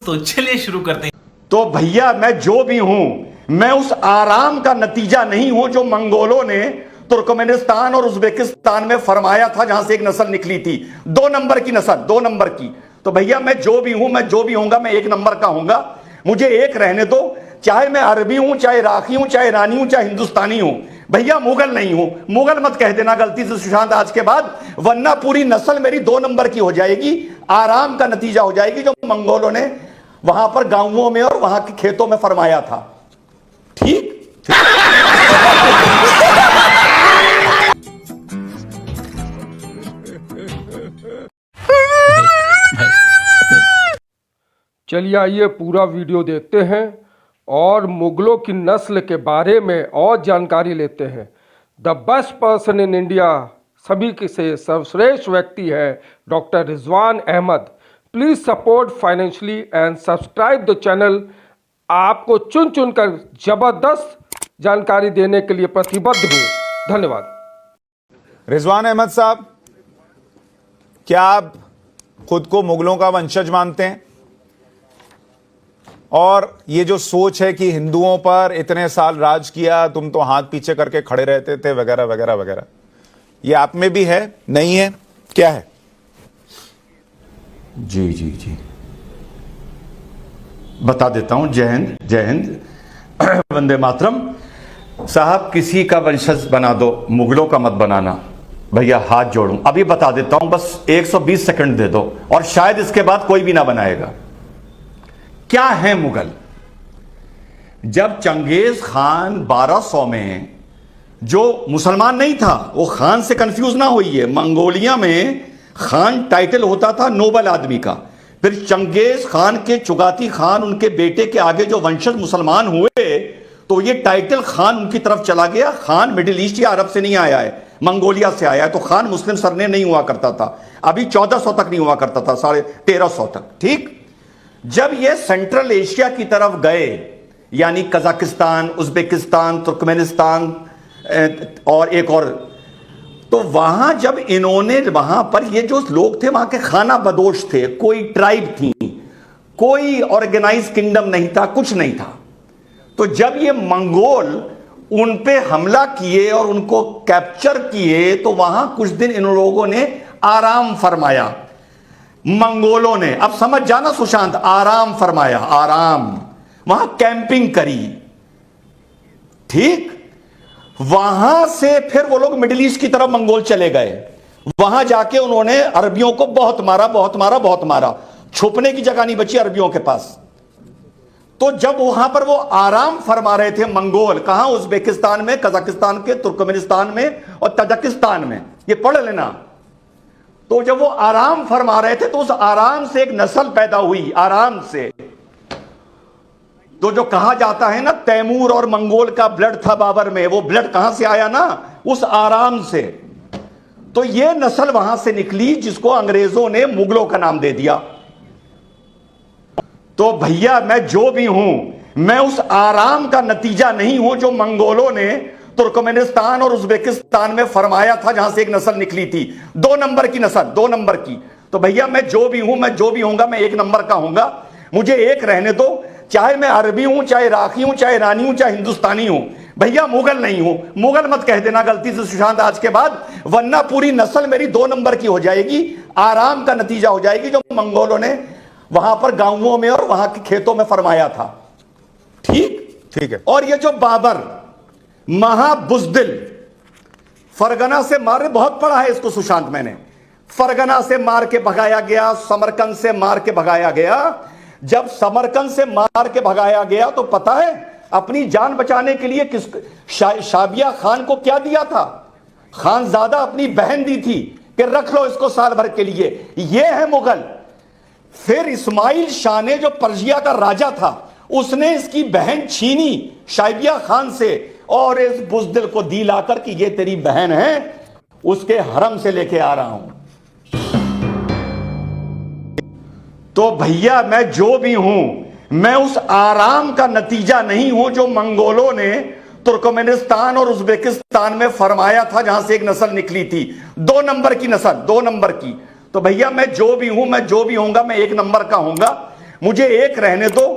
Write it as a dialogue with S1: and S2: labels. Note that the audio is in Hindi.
S1: तो चलिए शुरू करते हैं।
S2: तो भैया मैं जो भी हूं, मैं उस आराम का नतीजा नहीं हूं जो मंगोलों ने तुर्कमेनिस्तान और उज्बेकिस्तान में फरमाया था, जहां से एक नस्ल निकली थी, 2 नंबर की नस्ल, 2 नंबर की। तो भैया मैं जो भी हूं, मैं जो भी होऊंगा, मैं 1 नंबर का होऊंगा। मुझे एक रहने दो, चाहे मैं अरबी हूं, चाहे इराकी हूं, चाहे ईरानी हूं, चाहे हिंदुस्तानी हूं। भैया मुगल नहीं हूं। मुगल मत कह देना गलती से सुशांत आज के बाद, वरना पूरी नस्ल मेरी 2 नंबर की हो जाएगी, आराम का नतीजा हो जाएगी, जो मंगोलों ने वहां पर गांवों में और वहां के खेतों में फरमाया था। ठीक?
S3: चलिए आइए पूरा वीडियो देखते हैं और मुगलों की नस्ल के बारे में और जानकारी लेते हैं। The best person in India सभी के से सर्वश्रेष्ठ व्यक्ति है doctor Rizwan Ahmed. Please support financially and subscribe the channel. आपको चुन चुन कर ज़बरदस्त जानकारी देने के लिए प्रतिबद्ध हूँ। धन्यवाद।
S4: रिजवान अहमद साहब, क्या आप खुद को मुगलों का वंशज मानते हैं? और ये जो सोच है कि हिंदुओं पर इतने साल राज किया, तुम तो हाथ पीछे करके खड़े रहते थे, वगैरह वगैरह वगैरह, ये आप में भी है, नहीं है, क्या है?
S2: जी जी जी, बता देता हूं। जय हिंद, जय हिंद, वंदे मातरम। साहब किसी का वंशज बना दो, मुगलों का मत बनाना। भैया हाथ जोड़ूं, अभी बता देता हूं, बस 120 सेकंड दे दो, और शायद इसके बाद कोई भी ना बनाएगा। क्या है मुगल? जब चंगेज खान 1200 में, जो मुसलमान नहीं था, वो खान से कंफ्यूज ना होइए, मंगोलिया में खान टाइटल होता था नोबल आदमी का। फिर चंगेज खान के चुगाती खान, उनके बेटे के आगे जो वंशज मुसलमान हुए, तो ये टाइटल खान उनकी तरफ चला गया। खान मिडिल ईस्ट या अरब से नहीं आया है, मंगोलिया से आया है। तो खान मुस्लिम सरने नहीं हुआ करता था, अभी 1400 तक नहीं हुआ करता था, 1350 तक। ठीक? जब ये सेंट्रल एशिया की तरफ गए, यानी कजाकिस्तान, उज्बेकिस्तान, तुर्कमेनिस्तान और एक और, तो वहां जब इन्होंने, वहां पर ये जो लोग थे वहां के खाना बदोश थे, कोई ट्राइब थी, कोई ऑर्गेनाइज किंगडम नहीं था, कुछ नहीं था। तो जब ये मंगोल उन पे हमला किए और उनको कैप्चर किए, तो वहां कुछ दिन इन लोगों ने आराम फरमाया, मंगोलों ने। अब समझ जाना सुशांत, आराम फरमाया, आराम, वहां कैंपिंग करी। ठीक? वहां से फिर वो लोग मिडिल ईस्ट की तरफ मंगोल चले गए। वहां जाके उन्होंने अरबियों को बहुत मारा, बहुत मारा, बहुत मारा, छुपने की जगह नहीं बची अरबियों के पास। तो जब वहां पर वो आराम फरमा रहे थे मंगोल, कहां? उज्बेकिस्तान में, कजाकिस्तान के, तुर्कमेनिस्तान में और तजाकिस्तान में, ये पढ़ लेना। तो जब वो आराम फरमा रहे थे, तो उस आराम से एक नस्ल पैदा हुई, आराम से। तो जो कहा जाता है ना, तैमूर और मंगोल का ब्लड था बाबर में, वो ब्लड कहां से आया ना? उस आराम से। तो ये नस्ल वहां से निकली, जिसको अंग्रेजों ने मुगलों का नाम दे दिया। तो भैया मैं जो भी हूं, मैं उस आराम का नतीजा नहीं हूं जो मंगोलों ने तुर्कमेनिस्तान और उज्बेकिस्तान में फरमाया था, जहां से एक नस्ल निकली थी, 2 नंबर की नस्ल, 2 नंबर की। तो भैया मैं जो भी हूं, मैं जो भी होऊंगा, मैं 1 नंबर का होऊंगा। मुझे एक रहने दो, चाहे मैं अरबी हूं, चाहे इराकी हूं, चाहे ईरानी हूं, चाहे हिंदुस्तानी हूं। भैया मुगल नहीं हूं। मुगल मत कह देना गलती से सुशांत आज के बाद, वरना पूरी नस्ल मेरी 2 नंबर की हो जाएगी, आराम का नतीजा हो जाएगी, जो मंगोलों ने वहां पर गांवों में और वहां के खेतों में फरमाया था। ठीक?
S4: ठीक है।
S2: और ये जो बाबर महाबुज़दिल, फरगना से मारे, बहुत पढ़ा है इसको सुशांत मैंने, फरगना से मार के भगाया गया, समरकंद से मार के भगाया गया। जब समरकंद से मार के भगाया गया, तो पता है अपनी जान बचाने के लिए शाबिया खान को क्या दिया था? खानजादा अपनी बहन दी थी कि रख लो इसको साल भर के लिए। यह है मुगल। फिर इस्माइल शाह ने, जो पर्शिया का राजा था, उसने इसकी बहन छीनी शाबिया खान से, और इस बुज़दिल को दी लाकर कि ये तेरी बहन है, उसके हरम से लेके आ रहा हूं। तो भैया मैं जो भी हूं, मैं उस आराम का नतीजा नहीं हूं जो मंगोलों ने तुर्कमेनिस्तान और उज्बेकिस्तान में फरमाया था, जहां से एक नस्ल निकली थी, 2 नंबर की नस्ल, 2 नंबर की। तो भैया मैं जो भी हूं, मैं जो भी होऊंगा, मैं 1 नंबर का होऊंगा। मुझे एक रहने दो,